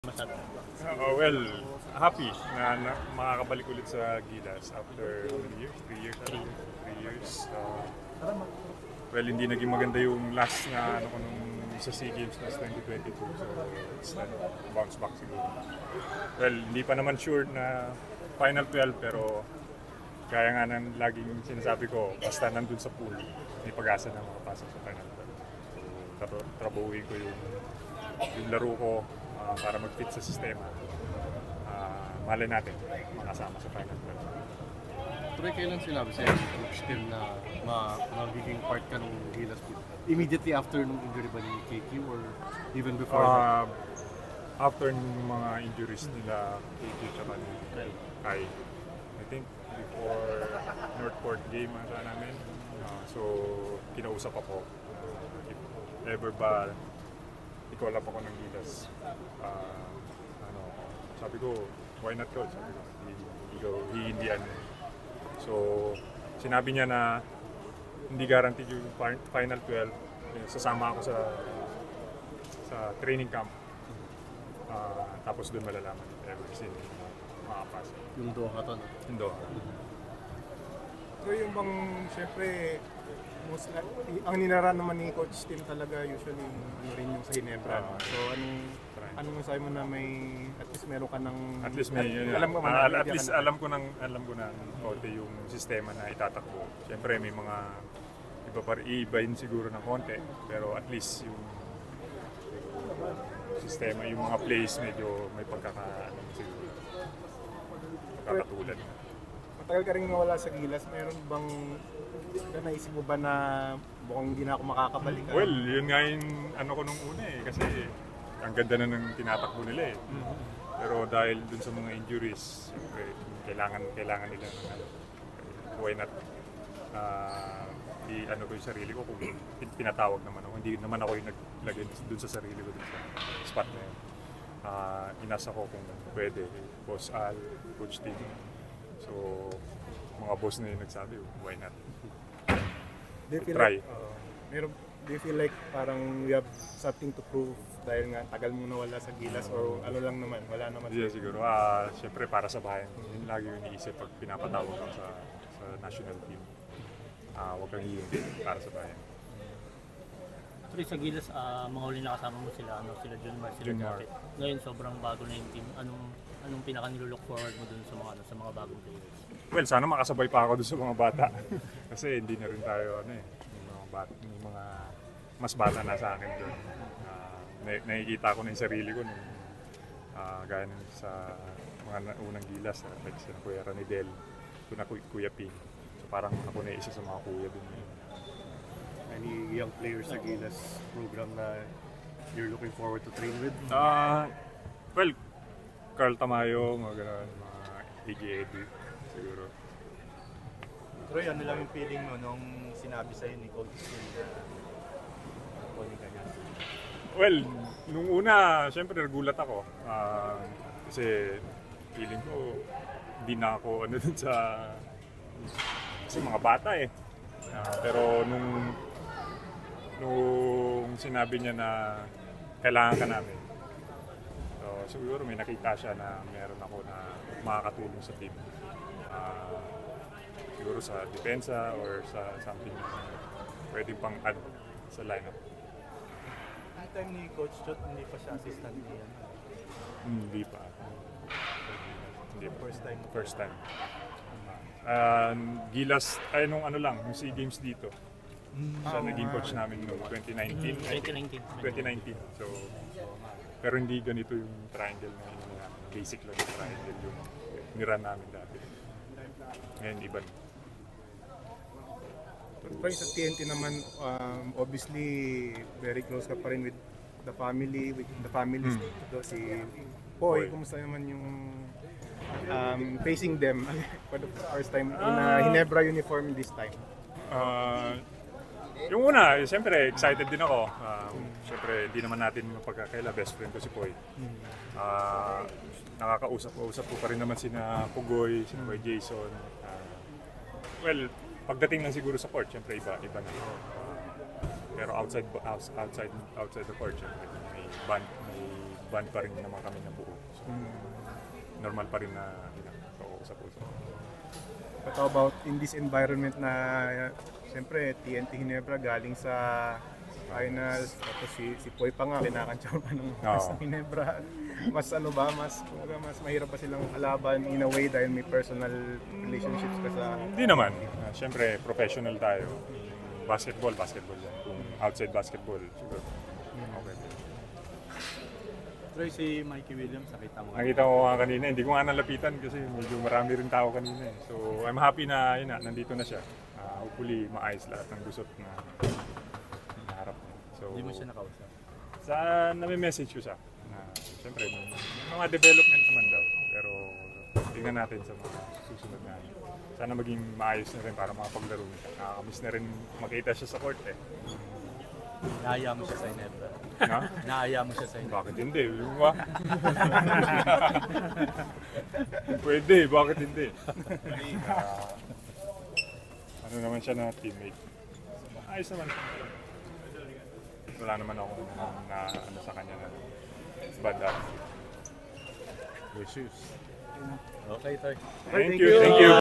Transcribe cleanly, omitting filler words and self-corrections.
Masabi. Well, happy na makakabalik ulit sa Gilas after how many years? 3 years? 3 years. Well, hindi naging maganda yung last na ano ko nung sa SEA Games last 2022. So, it's like bounce back siguro. Well, hindi pa naman sure na Final 12 pero kaya nga ng laging sinasabi ko, basta nandun sa pool, may pag-asa na makapasok sa Final 12. So, trabahuin ko yung laro ko para mag-fit sa sistema. Malay natin, makasama sa Final 12. Troy, kailan sinabi sa'yo ni Coach Tim na magiging part ka ng Gilas? Immediately after nung injury ba ni KQ or even before that? After ng mga injuries nila KQ tsaka ni Kai. I think before Northport game ata namin. So, kinausap ako. If ever ba i-call up ako ng Gilas. Sabi ko, why not coach? Sabi ko, hihindihan mo. So, sinabi niya na hindi guaranteed yung Final 12. Sasama ako sa training camp. Tapos doon malalaman every single makapasa. Yung Doha to, no? Yung Doha. So yung bang, syempre, ang ninaran naman ni Coach Tim talaga usually ano rin yung sa Ginebra. No? So anong masabi mo na may, at least meron ka ng... At least may, alam ko na konti yung sistema na itatakbo. Siyempre may mga iba siguro ng konti, pero at least yung sistema, yung mga plays medyo may pagkakatulad. Matagal ka rin nawala sa Gilas, meron bang naisip mo ba na mukhang hindi na ako makakabalik? Well, yun nga yung ano ko nung una kasi ang ganda na ng tinatakbo nila . Pero dahil dun sa mga injuries, siyempre, kailangan nila why not ano ko yung sarili ko kung pinatawag naman ako. Hindi naman ako yung naglagay dun sa sarili ko dun sa spot na yun. Inasa ko kung pwede, Boss Al, Coach Tim. So, mga boss na yung nagsabi, why not? Try. Do you feel like parang we have something to prove dahil nga tagal mo nawala sa Gilas or ano lang naman, wala naman? Yeah, siguro. Siyempre para sa bayan. Yun lagi yung iniisip pag pinapatawag ko sa national team. Huwag kang hihingi para sa bayan. Actually sa Gilas, mga huli nakasama mo sila Junmar, sila Japet. Ngayon sobrang bago na yung team. Anong pinaka nilook forward mo dun sa mga bagong players? Well, sana makasabay pa ako dun sa mga bata. Kasi hindi na rin tayo may mga mas bata na sa akin doon. Nakikita ko na yung sarili ko nung gaya sa mga unang Gilas, like sa Kuya Ranidel, na Kuya Ping. So parang ako na isa sa mga kuya doon. Any young players sa Gilas program na you're looking forward to train with? Well, Carl Tamayo, mga AG Edu, siguro. Troy, ano lang yung feeling mo nung sinabi sa'yo ni Coach Tim na kunin ka niya? Well, nung una, syempre nagulat ako. Kasi feeling ko, hindi na ako dun kasi mga bata . Pero nung sinabi niya na kailangan ka namin, so siguro may nakita siya na meron ako na makakatulong sa team. Siguro sa depensa or sa something na pwede pang add sa lineup. Ang time ni Coach Chot, hindi pa siya assistant niya? Hindi pa. First time. Gilas, nung yung SEA Games dito. Siya naging coach namin noong 2019. So, pero hindi ganito yung triangle na basic lang yung triangle yung niran namin dati. Ngayon, iba. Troy, sa TNT naman, obviously, very close ka pa rin with the family, si Poy, kumusta naman yung facing them for the first time in a Ginebra uniform this time? Yung una, siyempre excited din ako. Siyempre, di naman natin mapagkakaila, best friend ko si Poy. Nakakausap ko pa rin naman sina Pugoy, sina Boy Jason. Well, pagdating lang siguro sa court, siyempre iba na. Pero outside the court, siyempre may band pa rin naman kami na buo. So, normal pa rin na usap-usap. But how about in this environment na siyempre TNT Ginebra galing sa finals, tapos si Poy pa nga kinakantsaw pa ng sa Ginebra. Mas ano ba, mas mahirap pa silang kalaban in a way dahil may personal relationships ka sa... Hindi naman. Siyempre, professional tayo. Basketball yan. Kung outside basketball, siguro. Okay. Troy, si Mikey Williams, nakita mo. Nakita ko nga kanina, hindi ko nga nalapitan kasi medyo marami rin tao kanina eh. So I'm happy na yun nandito na siya. Hopefully maayos lahat ng gusot na naharap niya. So, Hindi mo siya nakausap? Sa nami-message ko siya. Siyempre, may mga development naman daw. Pero tingnan natin sa mga susunod na. Sana maging maayos na rin para makapaglaro niya. Nakakamiss na rin makita siya sa court eh. Naaya mo siya sa Ginebra. No? Naaya mo siya sa Ginebra. Bakit hindi? Ba? Pwede, bakit hindi? Ano naman siya na teammate. Ayos naman. Wala naman ako na ano sa kanya na bad attitude. Issues. Okay, Troy. Thank you.